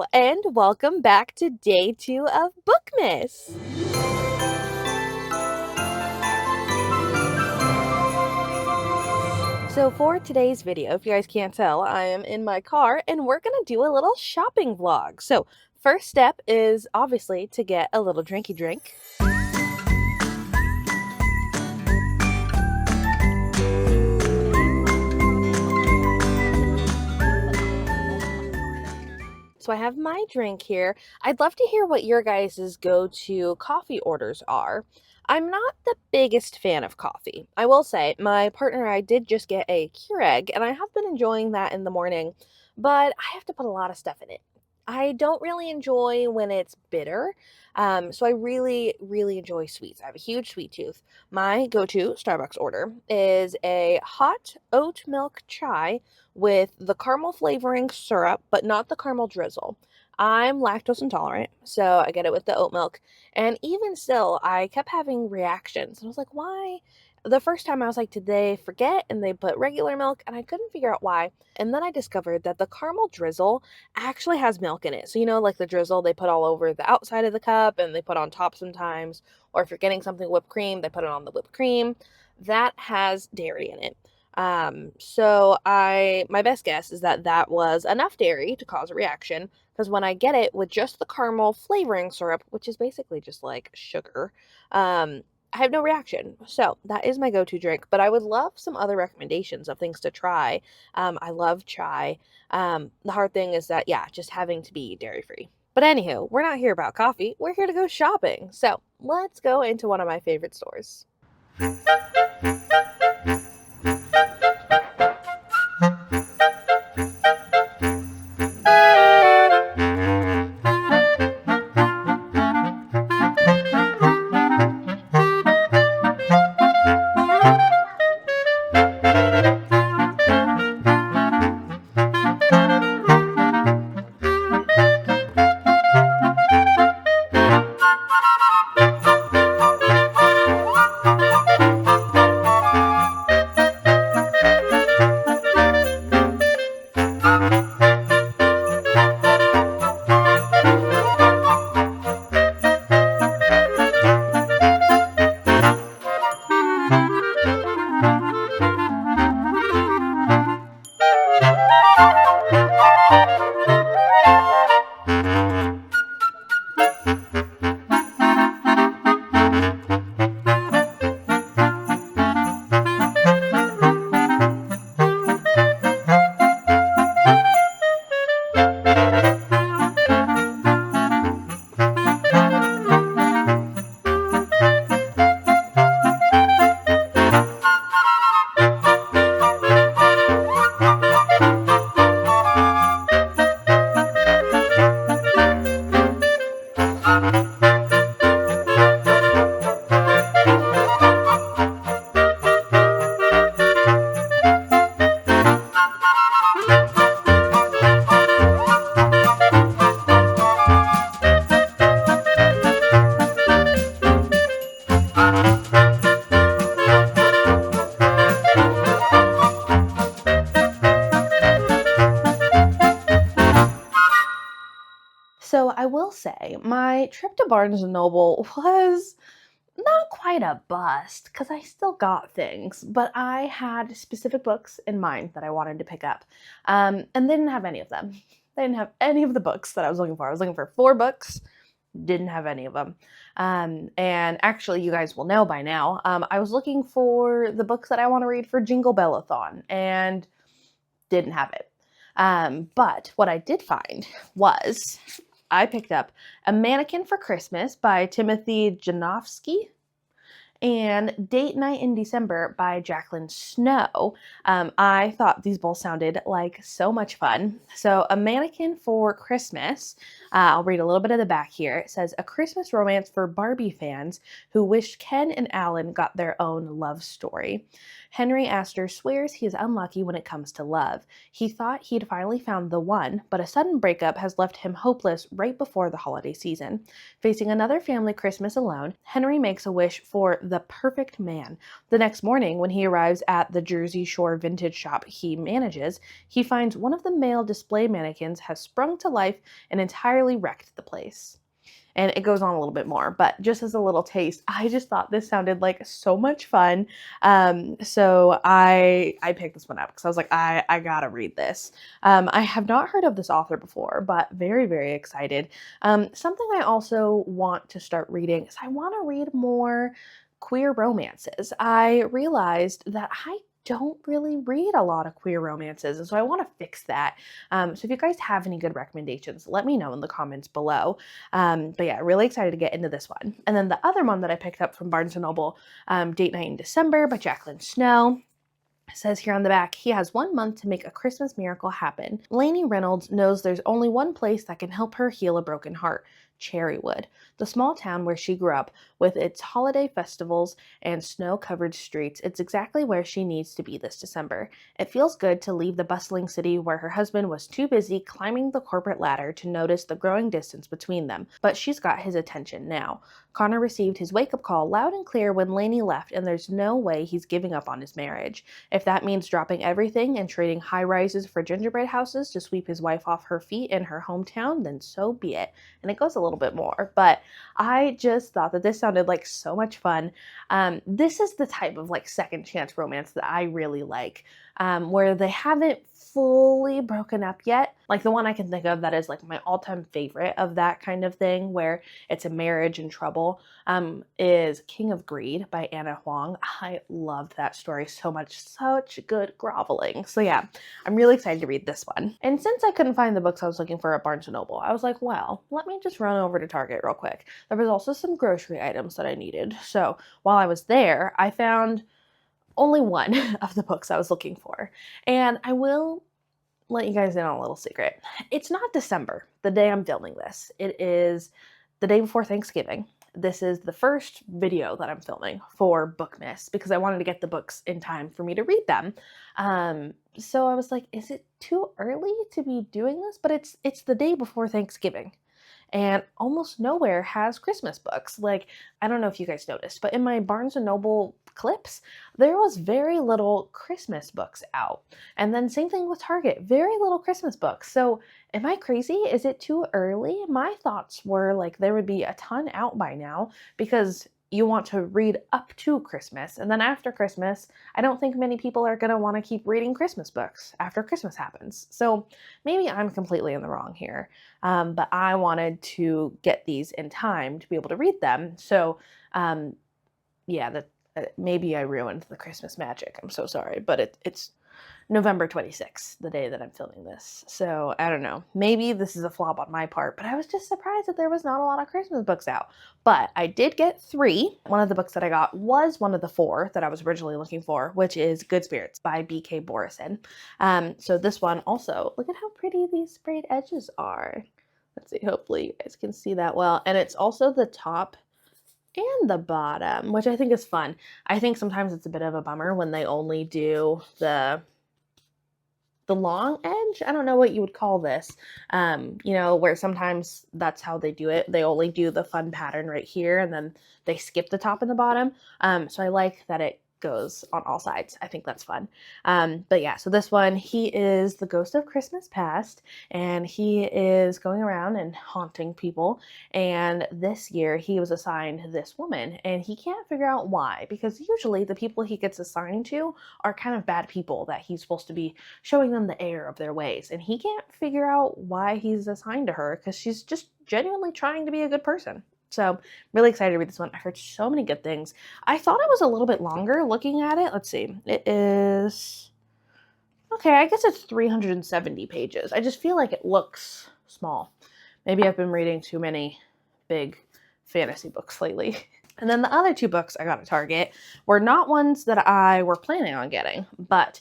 Hello, and welcome back to day 2 of Bookmas. So for today's video, if you guys can't tell, I am in my car and we're gonna do a little shopping vlog. So first step is obviously to get a little drinky drink. So I have my drink here. I'd love to hear what your guys' go-to coffee orders are. I'm not the biggest fan of coffee. I will say, my partner and I did just get a Keurig, and I have been enjoying that in the morning, but I have to put a lot of stuff in it. I don't really enjoy when it's bitter, so I really enjoy sweets. I have a huge sweet tooth. My go-to Starbucks order is a hot oat milk chai with the caramel flavoring syrup, but not the caramel drizzle. I'm lactose intolerant, so I get it with the oat milk. And even still, I kept having reactions. And I was like, why? The first time I was like, did they forget and they put regular milk? And I couldn't figure out why. And then I discovered that the caramel drizzle actually has milk in it. So, like the drizzle they put all over the outside of the cup and they put on top sometimes. Or if you're getting something whipped cream, they put it on the whipped cream. That has dairy in it. My best guess is that that was enough dairy to cause a reaction because when I get it with just the caramel flavoring syrup, which is basically just like sugar, I have no reaction. So that is my go-to drink, but I would love some other recommendations of things to try. I love chai. The hard thing is that, yeah, just having to be dairy-free. But anywho, we're not here about coffee. We're here to go shopping. So let's go into one of my favorite stores. So I will say my trip to Barnes& and Noble was not quite a bust because I still got things, but I had specific books in mind that I wanted to pick up, and they didn't have any of them. They didn't have any of the books that I was looking for. I was looking for 4 books, didn't have any of them. And actually, you guys will know by now, I was looking for the books that I want to read for Jingle Bellathon and didn't have it. But what I did find was I picked up A Mannequin for Christmas by Timothy Janofsky and Date Night in December by Jacqueline Snow. I thought these both sounded like so much fun. So A Mannequin for Christmas, I'll read a little bit of the back here. It says, a Christmas romance for Barbie fans who wished Ken and Alan got their own love story. Henry Astor swears he is unlucky when it comes to love. He thought he'd finally found the one, but a sudden breakup has left him hopeless right before the holiday season. Facing another family Christmas alone, Henry makes a wish for the perfect man. The next morning, when he arrives at the Jersey Shore vintage shop he manages, he finds one of the male display mannequins has sprung to life and entirely wrecked the place. And it goes on a little bit more, but just as a little taste, I just thought this sounded like so much fun. So I picked this one up because I was like, I gotta read this. I have not heard of this author before, but very, very excited. Something I also want to start reading is I want to read more queer romances. I realized that I don't really read a lot of queer romances, and so I want to fix that. So if you guys have any good recommendations, let me know in the comments below. But yeah, really excited to get into this one. And then the other one that I picked up from Barnes & Noble, Date Night in December by Jacqueline Snow. It says here on the back, he has 1 month to make a Christmas miracle happen. Lainey Reynolds knows there's only one place that can help her heal a broken heart: Cherrywood, the small town where she grew up. With its holiday festivals and snow-covered streets, it's exactly where she needs to be this December. It feels good to leave the bustling city where her husband was too busy climbing the corporate ladder to notice the growing distance between them, but she's got his attention now. Connor received his wake-up call loud and clear when Lainey left, and there's no way he's giving up on his marriage. If that means dropping everything and trading high-rises for gingerbread houses to sweep his wife off her feet in her hometown, then so be it. And it goes a little bit more, but I just thought that this sounded like so much fun. This is the type of like second chance romance that I really like, where they haven't fully broken up yet. Like the one I can think of that is like my all-time favorite of that kind of thing, where it's a marriage in trouble, is King of Greed by Anna Huang. I loved that story so much. Such good groveling. So yeah, I'm really excited to read this one. And since I couldn't find the books I was looking for at Barnes & Noble, I was like, well, let me just run over to Target real quick. There was also some grocery items that I needed. So while I was there, I found only one of the books I was looking for. And I will let you guys in on a little secret. It's not December, the day I'm filming this. It is the day before Thanksgiving. This is the first video that I'm filming for Bookmas because I wanted to get the books in time for me to read them. So I was like, is it too early to be doing this? But it's the day before Thanksgiving. And almost nowhere has Christmas books. Like, I don't know if you guys noticed, but in my Barnes & Noble clips, there was very little Christmas books out. And then same thing with Target, very little Christmas books. So am I crazy? Is it too early? My thoughts were like there would be a ton out by now because you want to read up to Christmas. And then after Christmas, I don't think many people are going to want to keep reading Christmas books after Christmas happens. So maybe I'm completely in the wrong here. But I wanted to get these in time to be able to read them. So yeah, maybe I ruined the Christmas magic. I'm so sorry. But it's November 26th, the day that I'm filming this. So I don't know, maybe this is a flop on my part, but I was just surprised that there was not a lot of Christmas books out. But I did get 3. One of the books that I got was one of the 4 that I was originally looking for, which is Good Spirits by B.K. Borison. So this one also, look at how pretty these sprayed edges are. Let's see, hopefully you guys can see that well. And it's also the top and the bottom, which I think is fun. I think sometimes it's a bit of a bummer when they only do the long edge. I don't know what you would call this, you know, where sometimes that's how they do it. They only do the fun pattern right here and then they skip the top and the bottom. So I like that it goes on all sides. I think that's fun. But yeah, so this one, he is the ghost of Christmas past, and he is going around and haunting people. And this year he was assigned this woman, and he can't figure out why, because usually the people he gets assigned to are kind of bad people that he's supposed to be showing them the error of their ways. And he can't figure out why he's assigned to her because she's just genuinely trying to be a good person. So really excited to read this one. I heard so many good things. I thought it was a little bit longer looking at it. Let's see. It is, okay, I guess it's 370 pages. I just feel like it looks small. Maybe I've been reading too many big fantasy books lately. And then the other two books I got at Target were not ones that I were planning on getting, but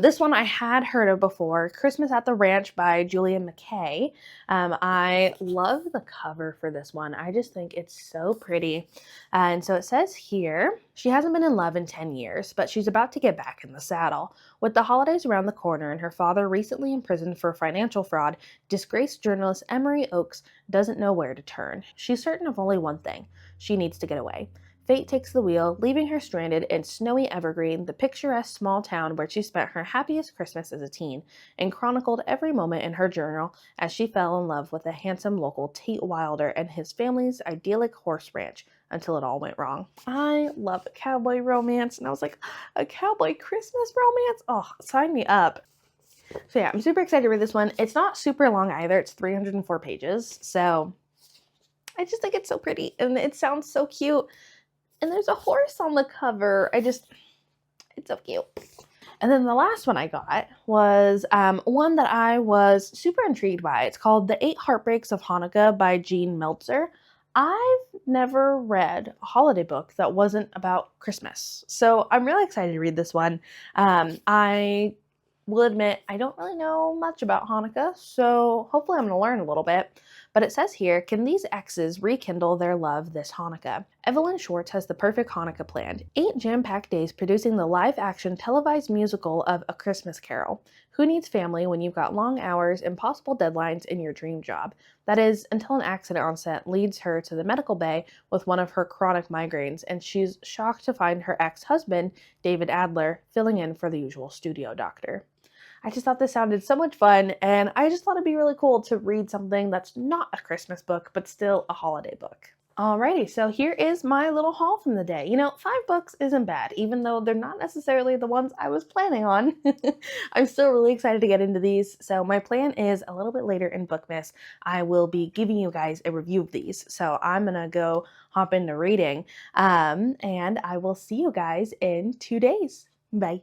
this one I had heard of before, Christmas at the Ranch by Julia McKay. I love the cover for this one. I just think it's so pretty. And so it says here, she hasn't been in love in 10 years, but she's about to get back in the saddle. With the holidays around the corner and her father recently imprisoned for financial fraud, disgraced journalist Emery Oakes doesn't know where to turn. She's certain of only one thing. She needs to get away. Fate takes the wheel, leaving her stranded in snowy Evergreen, the picturesque small town where she spent her happiest Christmas as a teen, and chronicled every moment in her journal as she fell in love with a handsome local Tate Wilder and his family's idyllic horse ranch until it all went wrong. I love a cowboy romance, and I was like, a cowboy Christmas romance? Oh, sign me up. So yeah, I'm super excited to read this one. It's not super long either. It's 304 pages, so I just think it's so pretty and it sounds so cute. And there's a horse on the cover. It's so cute. And then the last one I got was one that I was super intrigued by. It's called The Eight Heartbreaks of Hanukkah by Jean Meltzer. I've never read a holiday book that wasn't about Christmas. So I'm really excited to read this one. I will admit I don't really know much about Hanukkah, so hopefully I'm going to learn a little bit. But it says here, can these exes rekindle their love this Hanukkah? Evelyn Schwartz has the perfect Hanukkah planned. 8 jam-packed days producing the live-action televised musical of A Christmas Carol. Who needs family when you've got long hours, impossible deadlines, and your dream job? That is, until an accident on set leads her to the medical bay with one of her chronic migraines, and she's shocked to find her ex-husband, David Adler, filling in for the usual studio doctor. I just thought this sounded so much fun, and I just thought it'd be really cool to read something that's not a Christmas book, but still a holiday book. Alrighty, so here is my little haul from the day. 5 books isn't bad, even though they're not necessarily the ones I was planning on. I'm still really excited to get into these, so my plan is a little bit later in Bookmas, I will be giving you guys a review of these. So I'm gonna go hop into reading, and I will see you guys in 2 days. Bye.